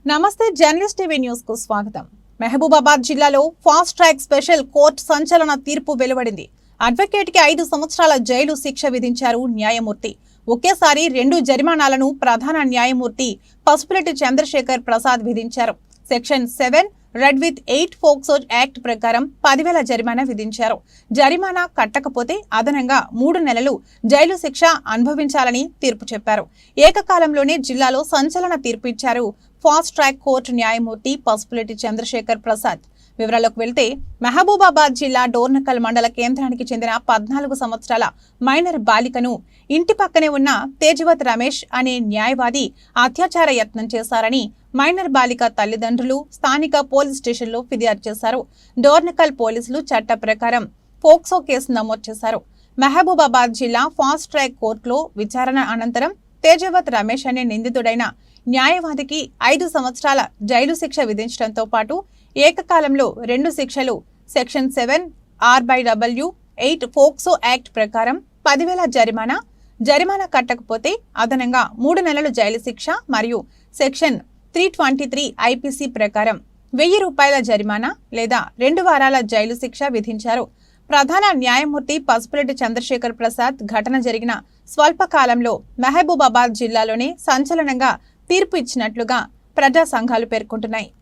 నమస్తే journalist TV news కు స్వాగతం. మహబూబాబాద్ జిల్లాలో ఫాస్ట్ ట్రాక్ స్పెషల్ కోర్టు సంచలన తీర్పు వెలువడింది. అడ్వకేట్ కి 5 సంవత్సరాల జైలు శిక్ష విధించారు న్యాయమూర్తి. ఒకేసారి 2 జరిమానాలను ప్రధాన న్యాయమూర్తి పసుపులెట్టి చంద్రశేఖర్ ప్రసాద్ విధించారు. Section 7 red with 8 POCSO act ప్రకారం 10,000 జరిమానా విధించారు. జరిమానా కట్టకపోతే అదనంగా 3 నెలలు జైలు శిక్ష అనుభవించాలని తీర్పు చెప్పారు. ఏకకాలంలోనే జిల్లాలో సంచలన తీర్పు ఇచ్చారు ఫాస్ట్ ట్రాక్ కోర్టు న్యాయమూర్తి పసుపులెట్టి చంద్రశేఖర్ ప్రసాద్. వివరాలకు వెళ్తే మహబూబాబాద్ జిల్లా డోర్నకల్ మండల కేంద్రానికి చెందిన 14 సంవత్సరాల మైనర్ బాలికను ఇంటి పక్కనే ఉన్న తేజవత్ రమేష్ అనే న్యాయవాది అత్యాచార యత్నం చేశారని మైనర్ బాలిక తల్లిదండ్రులు స్థానిక పోలీస్ స్టేషన్లో ఫిర్యాదు చేశారు. డోర్నకల్ పోలీసులు చట్ట ప్రకారం పోక్సో కేసు నమోదు చేశారు. మహబూబాబాద్ జిల్లా ఫాస్ట్ ట్రాక్ కోర్టులో విచారణ అనంతరం తేజవత్ రమేష్ అనే నిందితుడైన న్యాయవాదికి 5 సంవత్సరాల జైలు శిక్ష విధించడంతో పాటు ఏకకాలంలో 2 శిక్షలు సెక్షన్ 7 RW 8 ఫోక్సో యాక్ట్ ప్రకారం 10,000 జరిమానా కట్టకపోతే అదనంగా 3 నెలలు జైలు శిక్ష మరియు సెక్షన్ 323 IPC ప్రకారం 1,000 రూపాయల జరిమానా లేదా 2 వారాల జైలు శిక్ష విధించారు. ప్రధాన న్యాయమూర్తి పసుపులెట్టి చంద్రశేఖర్ ప్రసాద్ ఘటన జరిగిన స్వల్ప కాలంలో మహబూబాబాద్ జిల్లాలోనే సంచలనంగా తీర్పు ఇచ్చినట్లుగా ప్రజా సంఘాలు పేర్కొంటున్నాయి.